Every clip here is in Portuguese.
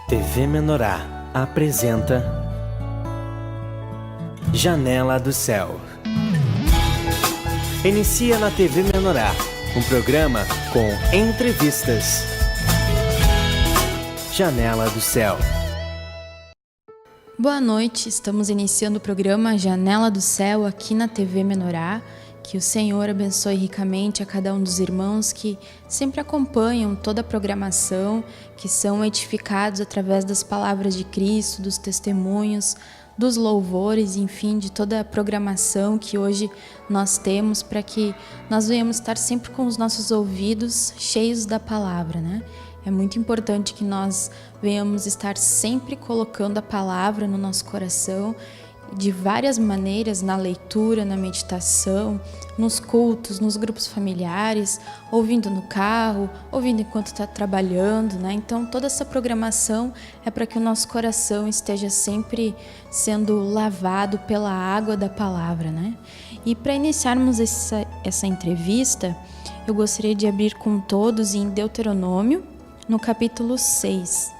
TV Menorá apresenta Janela do Céu. Inicia na TV Menorá um programa com entrevistas. Janela do Céu. Boa noite, estamos iniciando o programa Janela do Céu aqui na TV Menorá. Que o Senhor abençoe ricamente a cada um dos irmãos que sempre acompanham toda a programação, que são edificados através das palavras de Cristo, dos testemunhos, dos louvores, enfim, de toda a programação que hoje nós temos, para que nós venhamos estar sempre com os nossos ouvidos cheios da palavra, né? É muito importante que nós venhamos estar sempre colocando a palavra no nosso coração, de várias maneiras, na leitura, na meditação, nos cultos, nos grupos familiares, ouvindo no carro, ouvindo enquanto está trabalhando, né? Então, toda essa programação é para que o nosso coração esteja sempre sendo lavado pela água da palavra, né? E para iniciarmos essa entrevista, eu gostaria de abrir com todos em Deuteronômio, no capítulo 6.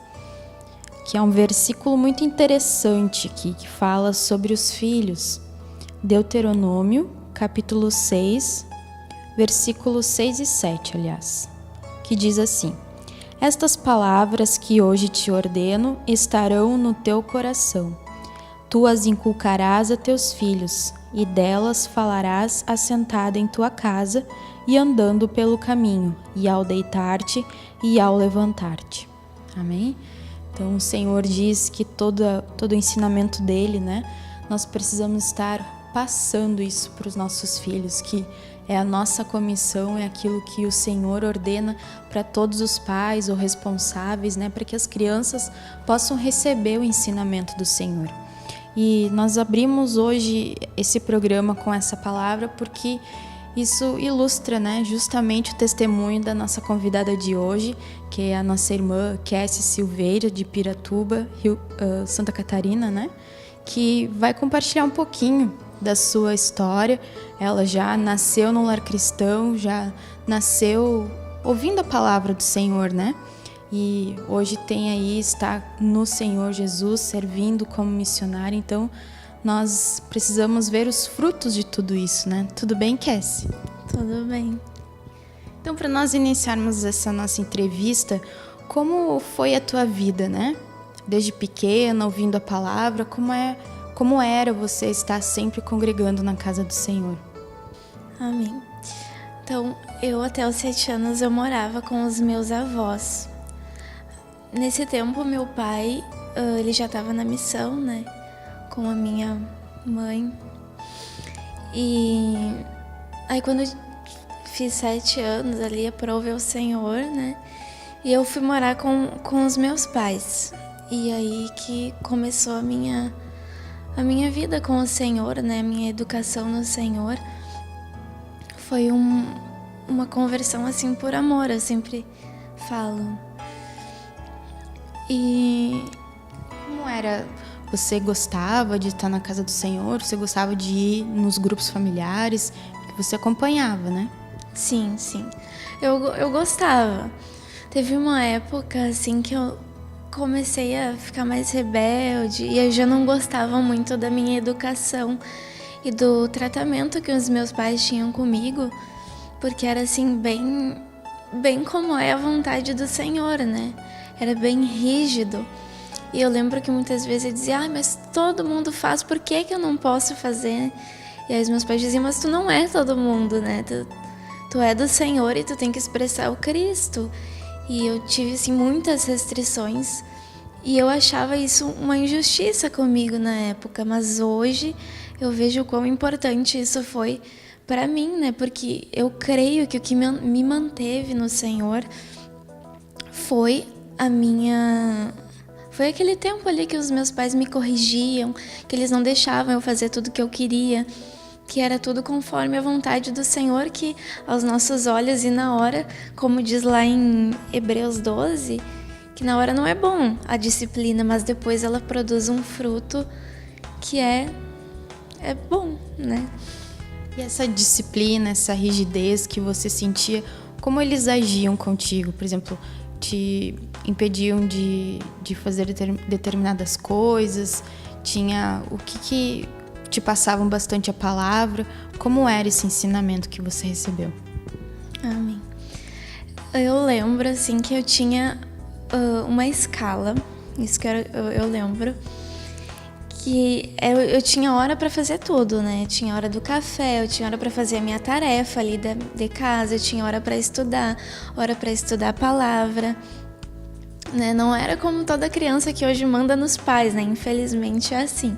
Que é um versículo muito interessante aqui, que fala sobre os filhos. Deuteronômio, capítulo 6, versículos 6 e 7, aliás, que diz assim: Estas palavras que hoje te ordeno estarão no teu coração. Tu as inculcarás a teus filhos, e delas falarás assentada em tua casa e andando pelo caminho, e ao deitar-te e ao levantar-te. Amém? Então, o Senhor diz que todo o ensinamento dele, né? Nós precisamos estar passando isso para os nossos filhos, que é a nossa comissão, é aquilo que o Senhor ordena para todos os pais ou responsáveis, né? Para que as crianças possam receber o ensinamento do Senhor. E nós abrimos hoje esse programa com essa palavra porque isso ilustra, né, justamente o testemunho da nossa convidada de hoje, que é a nossa irmã Cassie Silveira, de Piratuba, Santa Catarina, né, que vai compartilhar um pouquinho da sua história. Ela já nasceu no lar cristão, já nasceu ouvindo a palavra do Senhor, né, e hoje está no Senhor Jesus, servindo como missionária. Então, nós precisamos ver os frutos de tudo isso, né? Tudo bem, Cassie? Tudo bem. Então, para nós iniciarmos essa nossa entrevista, como foi a tua vida, né? Desde pequena, ouvindo a palavra, como era você estar sempre congregando na casa do Senhor? Amém. Então, eu até os 7 anos eu morava com os meus avós. Nesse tempo, meu pai, ele já estava na missão, né? Com a minha mãe. E aí quando eu fiz 7 anos ali, aprove ao Senhor, né? E eu fui morar com os meus pais. E aí que começou a minha vida com o Senhor, né? A minha educação no Senhor. Foi uma conversão assim por amor, eu sempre falo. E como era? Você gostava de estar na casa do Senhor? Você gostava de ir nos grupos familiares que você acompanhava, né? Sim, sim. Eu gostava. Teve uma época, assim, que eu comecei a ficar mais rebelde e eu já não gostava muito da minha educação e do tratamento que os meus pais tinham comigo, porque era, assim, bem como é a vontade do Senhor, né? Era bem rígido. E eu lembro que muitas vezes eu dizia, mas todo mundo faz, por que eu não posso fazer? E aí os meus pais diziam, mas tu não é todo mundo, né? Tu é do Senhor e tu tem que expressar o Cristo. E eu tive, assim, muitas restrições e eu achava isso uma injustiça comigo na época. Mas hoje eu vejo o quão importante isso foi para mim, né? Porque eu creio que o que me manteve no Senhor foi Foi aquele tempo ali que os meus pais me corrigiam, que eles não deixavam eu fazer tudo que eu queria, que era tudo conforme a vontade do Senhor, que aos nossos olhos e na hora, como diz lá em Hebreus 12, que na hora não é bom a disciplina, mas depois ela produz um fruto que é bom, né? E essa disciplina, essa rigidez que você sentia, como eles agiam contigo? Por exemplo, te impediam de fazer determinadas coisas? Tinha o que te passavam bastante a palavra? Como era esse ensinamento que você recebeu? Amém. Eu lembro, assim, que eu tinha uma escala, isso que eu lembro, que eu tinha hora para fazer tudo, né? Eu tinha hora do café, eu tinha hora para fazer a minha tarefa ali de casa, eu tinha hora para estudar a palavra, né? Não era como toda criança que hoje manda nos pais, né? Infelizmente é assim.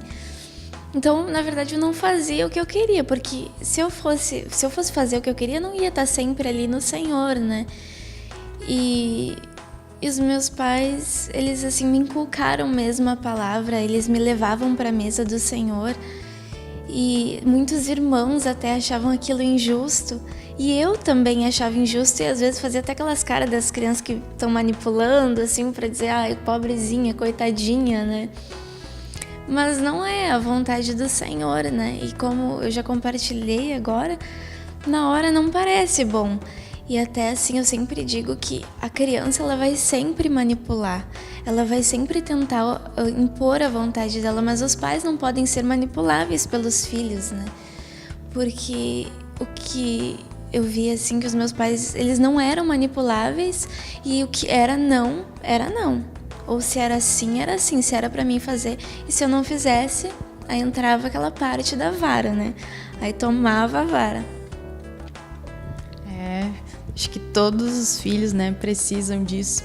Então, na verdade, eu não fazia o que eu queria, porque se eu fosse fazer o que eu queria, eu não ia estar sempre ali no Senhor, né? E os meus pais, eles assim me inculcaram mesmo a palavra, eles me levavam para a mesa do Senhor, e muitos irmãos até achavam aquilo injusto, e eu também achava injusto, e às vezes fazia até aquelas caras das crianças que estão manipulando, assim, para dizer, ai, pobrezinha, coitadinha, né? Mas não é a vontade do Senhor, né? E como eu já compartilhei agora, na hora não parece bom. E até assim eu sempre digo que a criança ela vai sempre manipular, ela vai sempre tentar impor a vontade dela, mas os pais não podem ser manipuláveis pelos filhos, né? Porque o que eu vi assim que os meus pais, eles não eram manipuláveis, e o que era não, era não. Ou se era assim, se era pra mim fazer, e se eu não fizesse, aí entrava aquela parte da vara, né? Aí tomava a vara. Acho que todos os filhos, né, precisam disso,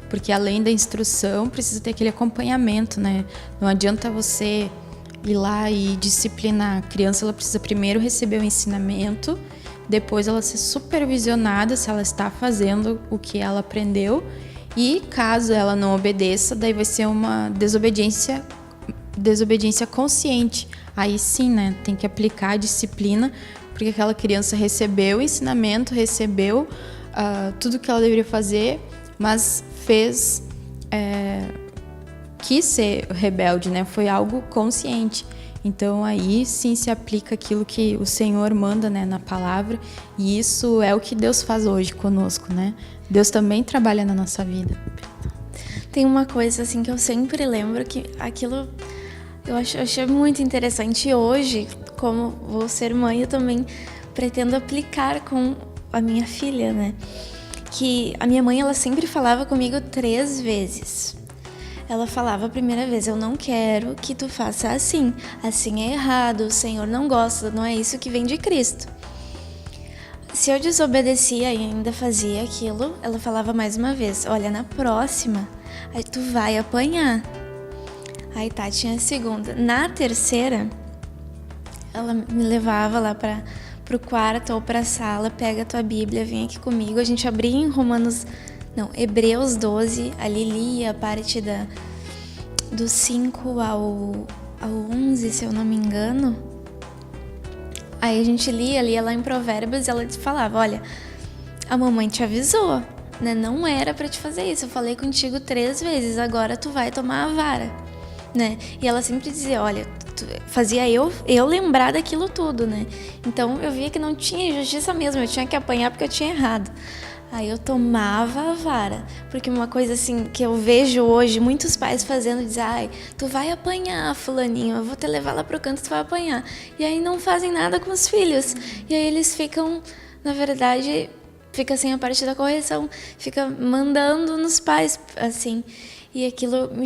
porque além da instrução, precisa ter aquele acompanhamento, né? Não adianta você ir lá e disciplinar a criança, ela precisa primeiro receber o ensinamento, depois ela ser supervisionada se ela está fazendo o que ela aprendeu, e caso ela não obedeça, daí vai ser uma desobediência consciente. Aí sim, né, tem que aplicar a disciplina, porque aquela criança recebeu o ensinamento, recebeu tudo que ela deveria fazer, mas quis ser rebelde, né? Foi algo consciente. Então aí sim se aplica aquilo que o Senhor manda, né, na palavra, e isso é o que Deus faz hoje conosco, né? Deus também trabalha na nossa vida. Tem uma coisa assim que eu sempre lembro, que aquilo eu achei muito interessante, e hoje, como vou ser mãe, eu também pretendo aplicar com a minha filha, né? Que a minha mãe, ela sempre falava comigo 3 vezes. Ela falava a primeira vez, eu não quero que tu faça assim. Assim é errado, o Senhor não gosta, não é isso que vem de Cristo. Se eu desobedecia e ainda fazia aquilo, ela falava mais uma vez, olha, na próxima, aí tu vai apanhar. Aí tá, tinha a segunda. Na terceira, ela me levava lá pro quarto ou pra sala, pega a tua Bíblia, vem aqui comigo. A gente abria em Hebreus 12, ali lia a parte do 5 ao 11, se eu não me engano. Aí a gente lia lá em Provérbios, e ela falava, olha, a mamãe te avisou, né? Não era pra te fazer isso, eu falei contigo 3 vezes, agora tu vai tomar a vara. Né? E ela sempre dizia, olha, fazia eu lembrar daquilo tudo, né? Então eu via que não tinha justiça mesmo, eu tinha que apanhar porque eu tinha errado. Aí eu tomava a vara, porque uma coisa assim que eu vejo hoje muitos pais fazendo, diz, ai, tu vai apanhar, fulaninho, eu vou te levar lá pro canto, tu vai apanhar. E aí não fazem nada com os filhos, e aí eles ficam, na verdade, fica sem a parte da correção, fica mandando nos pais, assim. E aquilo me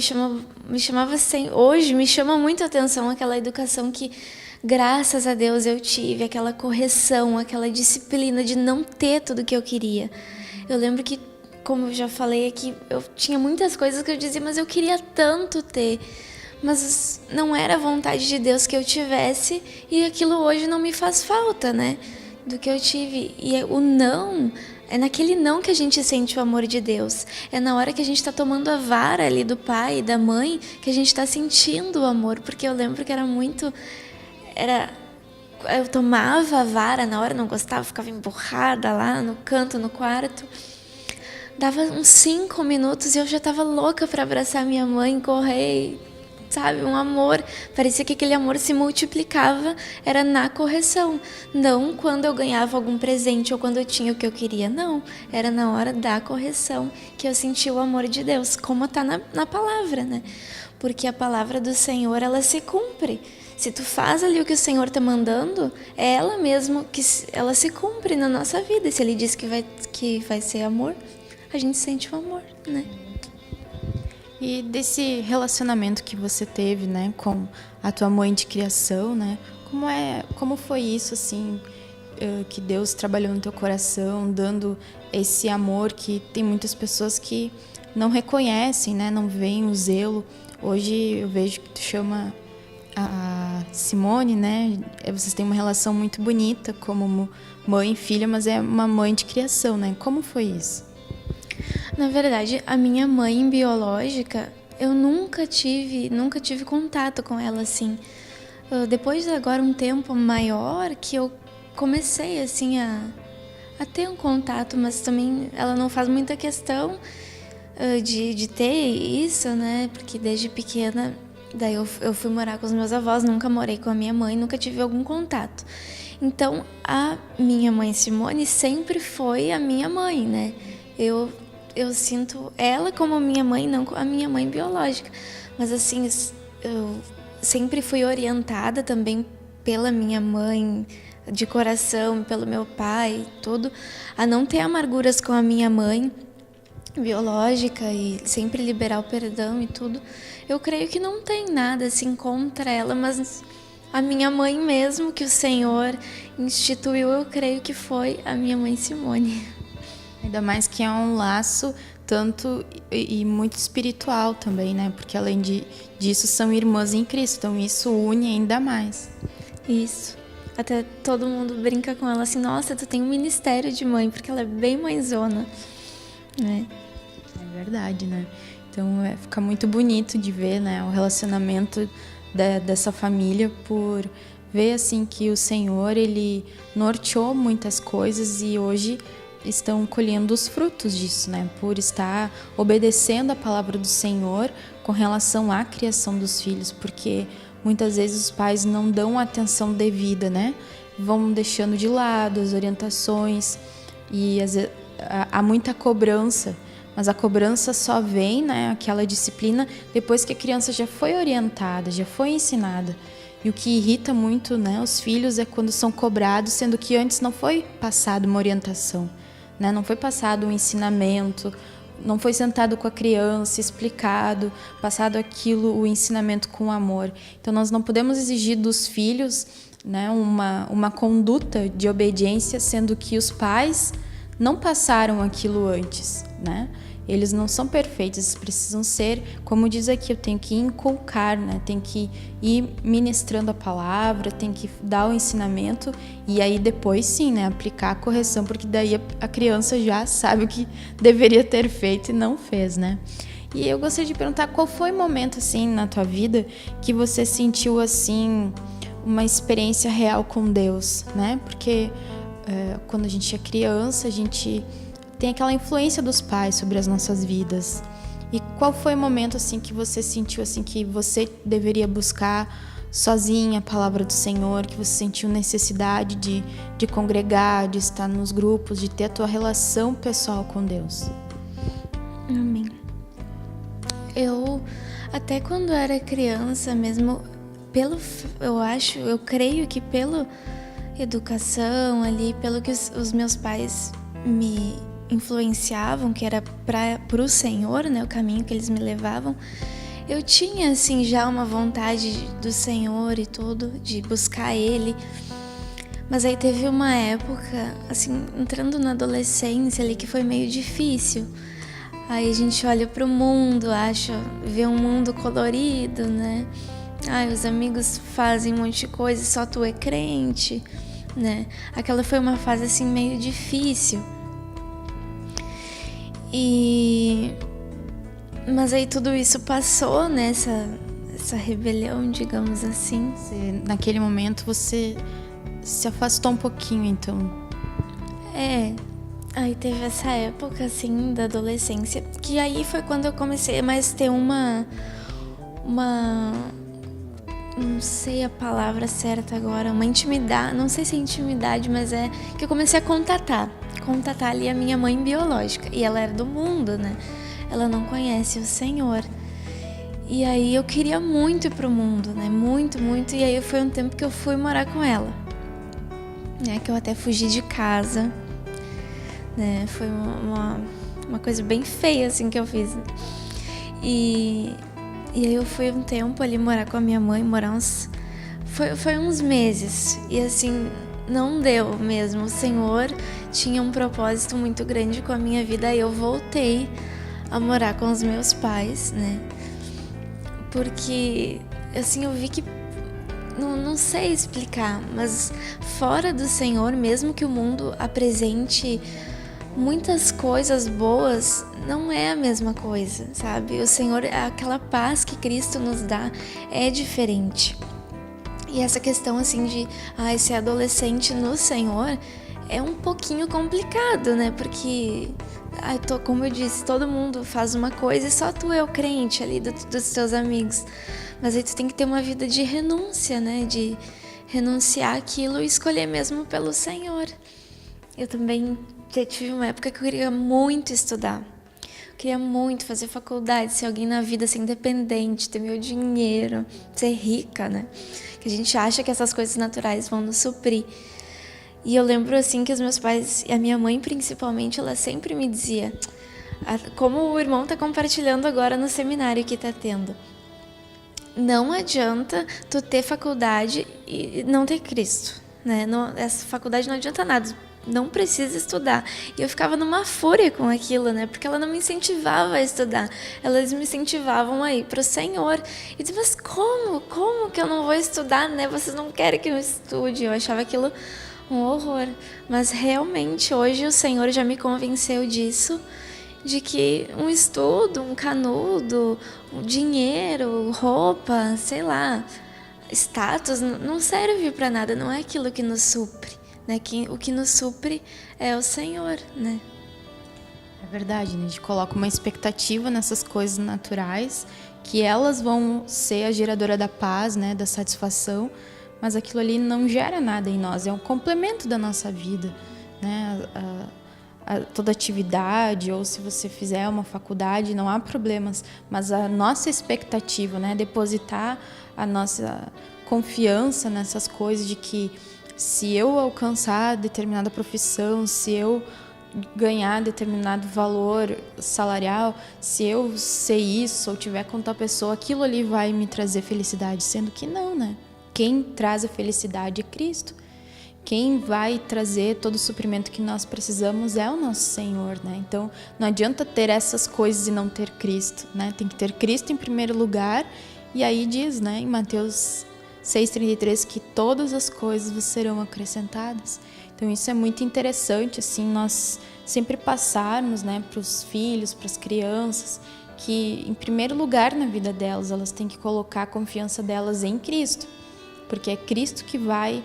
chamava assim, hoje me chama muito a atenção, aquela educação que, graças a Deus, eu tive, aquela correção, aquela disciplina de não ter tudo que eu queria. Eu lembro que, como eu já falei aqui, eu tinha muitas coisas que eu dizia, mas eu queria tanto ter, mas não era a vontade de Deus que eu tivesse, e aquilo hoje não me faz falta, né, do que eu tive. E o não... É naquele não que a gente sente o amor de Deus. É na hora que a gente está tomando a vara ali do pai e da mãe que a gente está sentindo o amor. Porque eu lembro que eu tomava a vara, na hora não gostava, ficava emburrada lá no canto, no quarto. Dava uns 5 minutos e eu já estava louca para abraçar minha mãe, correr, sabe? Um amor. Parecia que aquele amor se multiplicava, era na correção. Não quando eu ganhava algum presente ou quando eu tinha o que eu queria, não. Era na hora da correção que eu sentia o amor de Deus, como está na palavra, né? Porque a palavra do Senhor, ela se cumpre. Se tu faz ali o que o Senhor está mandando, é ela mesmo que ela se cumpre na nossa vida. E se Ele diz que vai ser amor, a gente sente o amor, né? E desse relacionamento que você teve, né, com a tua mãe de criação, né? Como foi isso, assim, que Deus trabalhou no teu coração, dando esse amor que tem muitas pessoas que não reconhecem, né, não veem o zelo. Hoje eu vejo que tu chama a Simone, né? Vocês têm uma relação muito bonita como mãe e filha, mas é uma mãe de criação, né? Como foi isso? Na verdade, a minha mãe biológica, eu nunca tive contato com ela, assim. Depois de agora um tempo maior que eu comecei, assim, a ter um contato, mas também ela não faz muita questão de ter isso, né? Porque desde pequena, daí eu fui morar com os meus avós, nunca morei com a minha mãe, nunca tive algum contato. Então, a minha mãe Simone sempre foi a minha mãe, né? Eu sinto ela como minha mãe, não a minha mãe biológica. Mas assim, eu sempre fui orientada também pela minha mãe de coração, pelo meu pai, tudo, a não ter amarguras com a minha mãe biológica e sempre liberar o perdão e tudo. Eu creio que não tem nada assim contra ela, mas a minha mãe mesmo, que o Senhor instituiu, eu creio que foi a minha mãe Simone. Ainda mais que é um laço tanto e muito espiritual também, né? Porque além disso são irmãs em Cristo, então isso une ainda mais. Isso. Até todo mundo brinca com ela assim, nossa, tu tem um ministério de mãe, porque ela é bem mãezona, né? É verdade, né? Então fica muito bonito de ver, né, o relacionamento dessa família, por ver assim que o Senhor, Ele norteou muitas coisas e hoje estão colhendo os frutos disso, né? Por estar obedecendo a palavra do Senhor com relação à criação dos filhos, porque muitas vezes os pais não dão a atenção devida, né? Vão deixando de lado as orientações e às vezes, há muita cobrança, mas a cobrança só vem, né? Aquela disciplina depois que a criança já foi orientada, já foi ensinada. E o que irrita muito, né, os filhos é quando são cobrados, sendo que antes não foi passado uma orientação, né? Não foi passado um ensinamento, não foi sentado com a criança, explicado, passado aquilo, o ensinamento com amor. Então nós não podemos exigir dos filhos, né, uma conduta de obediência, sendo que os pais não passaram aquilo antes, né? Eles não são perfeitos, eles precisam ser, como diz aqui, eu tenho que inculcar, né? Tem que ir ministrando a palavra, tem que dar o ensinamento e aí depois sim, né, aplicar a correção, porque daí a criança já sabe o que deveria ter feito e não fez, né? E eu gostaria de perguntar qual foi o momento assim na tua vida que você sentiu assim uma experiência real com Deus, né? Porque quando a gente é criança, a gente tem aquela influência dos pais sobre as nossas vidas. E qual foi o momento assim que você sentiu assim que você deveria buscar sozinha a palavra do Senhor, que você sentiu necessidade de congregar, de estar nos grupos, de ter a tua relação pessoal com Deus? Amém. Eu, até quando era criança mesmo, eu creio que pela educação ali, pelo que os meus pais me influenciavam, que era para o Senhor, né, o caminho que eles me levavam, eu tinha assim já uma vontade do Senhor e tudo, de buscar Ele. Mas aí teve uma época, assim, entrando na adolescência ali, que foi meio difícil. Aí a gente olha pro mundo, vê um mundo colorido, né? Os amigos fazem um monte de coisa, só tu é crente, né? Aquela foi uma fase assim meio difícil. Mas aí tudo isso passou, né? Essa rebelião, digamos assim. Naquele momento você se afastou um pouquinho, então. Aí teve essa época, assim, da adolescência, que aí foi quando eu comecei a mais ter uma não sei a palavra certa agora, uma intimidade, não sei se é intimidade, mas é que eu comecei a contatar ali a minha mãe biológica, e ela era do mundo, né? Ela não conhece o Senhor. E aí eu queria muito ir pro mundo, né? Muito, muito. E aí foi um tempo que eu fui morar com ela, né? Que eu até fugi de casa, né? Foi uma coisa bem feia, assim, que eu fiz. E aí eu fui um tempo ali morar com a minha mãe, foi uns meses. E assim, não deu mesmo. O Senhor tinha um propósito muito grande com a minha vida. Aí eu voltei a morar com os meus pais, né? Porque, assim, eu vi que, não sei explicar, mas fora do Senhor, mesmo que o mundo apresente muitas coisas boas, não é a mesma coisa, sabe? O Senhor, aquela paz que Cristo nos dá é diferente. E essa questão, assim, de ser adolescente no Senhor é um pouquinho complicado, né? Porque, como eu disse, todo mundo faz uma coisa e só tu é o crente ali dos teus amigos. Mas aí tu tem que ter uma vida de renúncia, né? De renunciar aquilo e escolher mesmo pelo Senhor. Eu também tive uma época que eu queria muito estudar. Eu queria muito fazer faculdade, ser alguém na vida, ser independente, ter meu dinheiro, ser rica, né? Que a gente acha que essas coisas naturais vão nos suprir. E eu lembro, assim, que os meus pais, e a minha mãe principalmente, ela sempre me dizia, como o irmão tá compartilhando agora no seminário que tá tendo, não adianta tu ter faculdade e não ter Cristo, né? Essa faculdade não adianta nada, não precisa estudar. E eu ficava numa fúria com aquilo, né? Porque ela não me incentivava a estudar, elas me incentivavam a ir pro Senhor. E eu disse, mas como que eu não vou estudar, né? Vocês não querem que eu estude? Eu achava aquilo um horror. Mas realmente hoje o Senhor já me convenceu disso, de que um estudo, um canudo, um dinheiro, roupa, sei lá, status, não serve para nada, não é aquilo que nos supre, né? O que nos supre é o Senhor, né? É verdade, né? A gente coloca uma expectativa nessas coisas naturais, que elas vão ser a geradora da paz, né? Da satisfação, mas aquilo ali não gera nada em nós, é um complemento da nossa vida, né? Toda atividade, ou se você fizer uma faculdade, não há problemas, mas a nossa expectativa, né? Depositar a nossa confiança nessas coisas de que se eu alcançar determinada profissão, se eu ganhar determinado valor salarial, se eu ser isso ou tiver com tal pessoa, aquilo ali vai me trazer felicidade, sendo que não, né? Quem traz a felicidade é Cristo. Quem vai trazer todo o suprimento que nós precisamos é o nosso Senhor, né? Então, não adianta ter essas coisas e não ter Cristo, né? Tem que ter Cristo em primeiro lugar. E aí diz, né, em Mateus 6,33, que todas as coisas vos serão acrescentadas. Então, isso é muito interessante, assim, nós sempre passarmos, né, para os filhos, para as crianças, que em primeiro lugar na vida delas, elas têm que colocar a confiança delas em Cristo, porque é Cristo que vai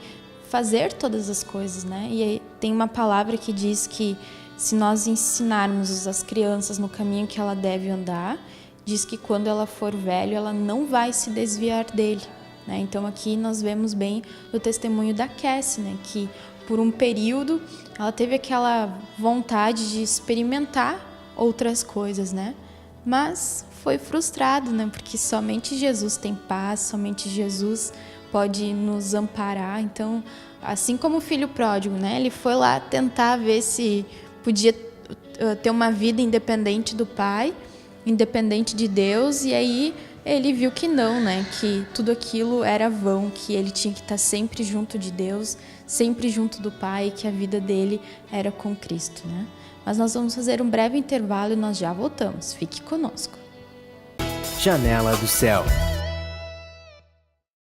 fazer todas as coisas, né? E aí tem uma palavra que diz que se nós ensinarmos as crianças no caminho que ela deve andar, diz que quando ela for velha, ela não vai se desviar dele, né? Então aqui nós vemos bem o testemunho da Cassie, né? Que por um período ela teve aquela vontade de experimentar outras coisas, né? Mas foi frustrado, né? Porque somente Jesus tem paz, somente Jesus pode nos amparar. Então, assim como o filho pródigo, né? Ele foi lá tentar ver se podia ter uma vida independente do pai, independente de Deus, e aí ele viu que não, né? Que tudo aquilo era vão, que ele tinha que estar sempre junto de Deus, sempre junto do Pai, e que a vida dele era com Cristo, né? Mas nós vamos fazer um breve intervalo e nós já voltamos. Fique conosco. Janela do Céu.